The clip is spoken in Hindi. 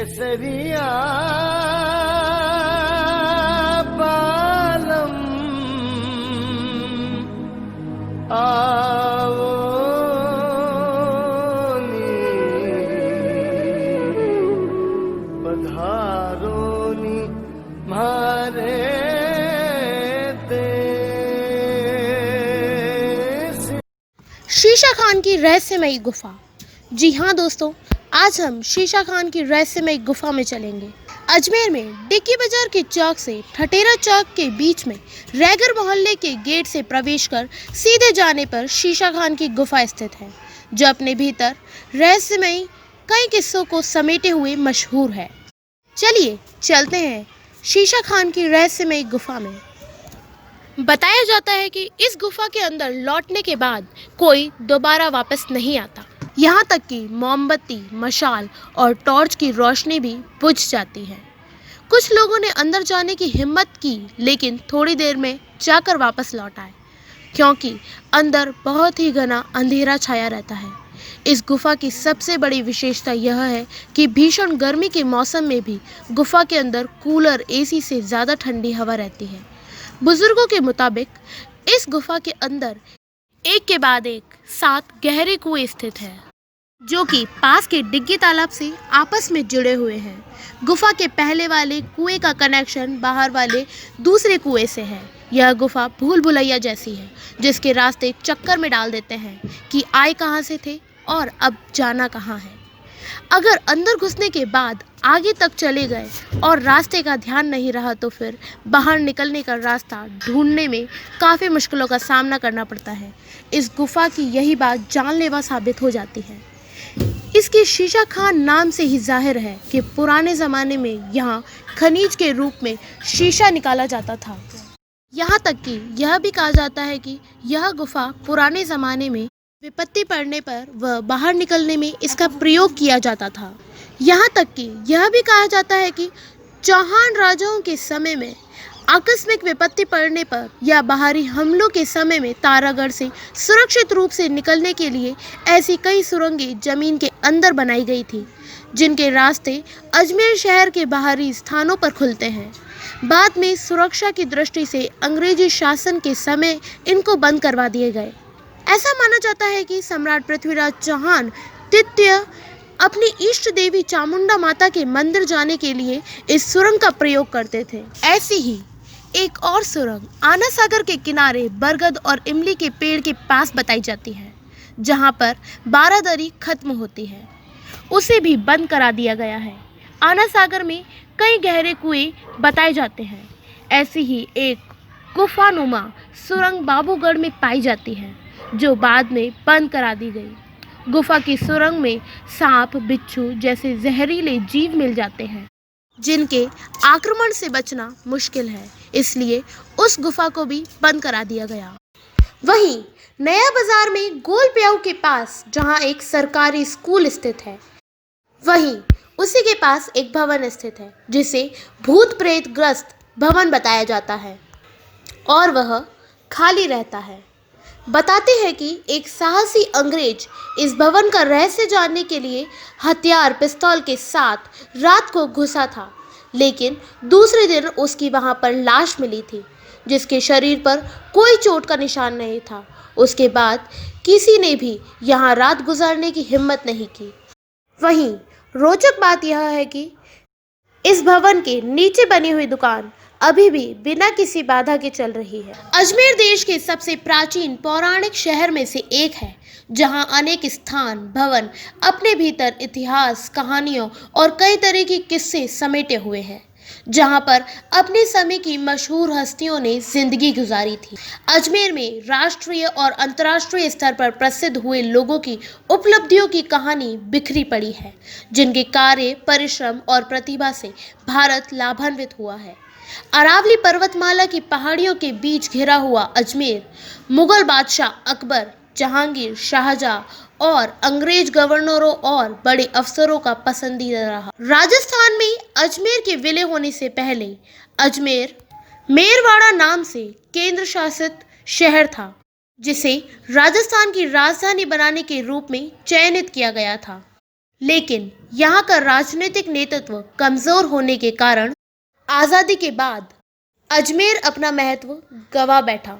केसरिया पालम आओ नी पधारो नी मारे शीशा खान की रहस्यमयी गुफा। जी हाँ दोस्तों, आज हम शीशा खान की रहस्यमयी गुफा में चलेंगे। अजमेर में डिक्की बाजार के चौक से ठटेरा चौक के बीच में रैगर मोहल्ले के गेट से प्रवेश कर सीधे जाने पर शीशा खान की गुफा स्थित है, जो अपने भीतर रहस्यमयी कई किस्सों को समेटे हुए मशहूर है। चलिए चलते हैं शीशा खान की रहस्यमयी गुफा में। बताया जाता है कि इस गुफा के अंदर लौटने के बाद कोई दोबारा वापस नहीं आता। यहाँ तक कि मोमबत्ती, मशाल और टॉर्च की रोशनी भी बुझ जाती है। कुछ लोगों ने अंदर जाने की हिम्मत की, लेकिन थोड़ी देर में जाकर वापस लौट आए, क्योंकि अंदर बहुत ही घना अंधेरा छाया रहता है। इस गुफा की सबसे बड़ी विशेषता यह है कि भीषण गर्मी के मौसम में भी गुफा के अंदर कूलर, एसी से ज़्यादा ठंडी हवा रहती है। बुजुर्गों के मुताबिक इस गुफा के अंदर एक के बाद एक 7 गहरे कुएं स्थित हैं, जो कि पास के डिग्गी तालाब से आपस में जुड़े हुए हैं। गुफा के पहले वाले कुएं का कनेक्शन बाहर वाले दूसरे कुएं से है। यह गुफा भूल भुलैया जैसी है, जिसके रास्ते चक्कर में डाल देते हैं कि आए कहाँ से थे और अब जाना कहाँ है। अगर अंदर घुसने के बाद आगे तक चले गए और रास्ते का ध्यान नहीं रहा तो फिर बाहर निकलने का रास्ता ढूंढने में काफ़ी मुश्किलों का सामना करना पड़ता है। इस गुफा की यही बात जानलेवा साबित हो जाती है। इसके शीशा खान नाम से ही जाहिर है कि पुराने ज़माने में यहाँ खनिज के रूप में शीशा निकाला जाता था। यहाँ तक कि यह भी कहा जाता है कि यह गुफा पुराने ज़माने में विपत्ति पड़ने पर व बाहर निकलने में इसका प्रयोग किया जाता था। यहाँ तक कि यह भी कहा जाता है कि चौहान राजाओं के समय में आकस्मिक विपत्ति पड़ने पर या बाहरी हमलों के समय में तारागढ़ से सुरक्षित रूप से निकलने के लिए ऐसी कई सुरंगें जमीन के अंदर बनाई गई थी, जिनके रास्ते अजमेर शहर के बाहरी स्थानों पर खुलते हैं। बाद में सुरक्षा की दृष्टि से अंग्रेजी शासन के समय इनको बंद करवा दिए गए। ऐसा माना जाता है कि सम्राट पृथ्वीराज चौहान तृतीय अपनी इष्ट देवी चामुंडा माता के मंदिर जाने के लिए इस सुरंग का प्रयोग करते थे। ऐसी ही एक और सुरंग आना सागर के किनारे बरगद और इमली के पेड़ के पास बताई जाती है, जहां पर बारादरी खत्म होती है। उसे भी बंद करा दिया गया है। आना सागर में कई गहरे कुएं बताए जाते हैं। ऐसी ही एक गुफानुमा सुरंग बाबूगढ़ में पाई जाती है, जो बाद में बंद करा दी गई। गुफा की सुरंग में सांप, बिच्छू जैसे जहरीले जीव मिल जाते हैं, जिनके आक्रमण से बचना मुश्किल है, इसलिए उस गुफा को भी बंद करा दिया गया। वहीं नया बाजार में गोल प्याऊ के पास, जहां एक सरकारी स्कूल स्थित है, वहीं उसी के पास एक भवन स्थित है, जिसे भूत प्रेत ग्रस्त भवन बताया जाता है और वह खाली रहता है। बताते हैं कि एक साहसी अंग्रेज इस भवन का रहस्य जानने के लिए हथियार पिस्तौल के साथ रात को घुसा था, लेकिन दूसरे दिन उसकी वहां पर लाश मिली थी, जिसके शरीर पर कोई चोट का निशान नहीं था। उसके बाद किसी ने भी यहां रात गुजारने की हिम्मत नहीं की। वहीं रोचक बात यह है कि इस भवन के नीचे बनी हुई दुकान अभी भी बिना किसी बाधा के चल रही है। अजमेर देश के सबसे प्राचीन पौराणिक शहर में से एक है, जहां अनेक स्थान, भवन अपने भीतर इतिहास, कहानियों और कई तरह के किस्से समेटे हुए हैं, जहां पर अपने समय की मशहूर हस्तियों ने जिंदगी गुजारी थी। अजमेर में राष्ट्रीय और अंतर्राष्ट्रीय स्तर पर प्रसिद्ध हुए लोगों की उपलब्धियों की कहानी बिखरी पड़ी है, जिनके कार्य, परिश्रम और प्रतिभा से भारत लाभान्वित हुआ है। अरावली पर्वतमाला की पहाड़ियों के बीच घिरा हुआ अजमेर मुगल बादशाह अकबर, जहांगीर, शाहजहां और अंग्रेज गवर्नरों और बड़े अफसरों का पसंदीदा रहा। राजस्थान में अजमेर के विलय होने से पहले अजमेर मेरवाड़ा नाम से केंद्र शासित शहर था, जिसे राजस्थान की राजधानी बनाने के रूप में चयनित किया गया था। लेकिन यहाँ का राजनीतिक नेतृत्व कमजोर होने के कारण आज़ादी के बाद अजमेर अपना महत्व गंवा बैठा।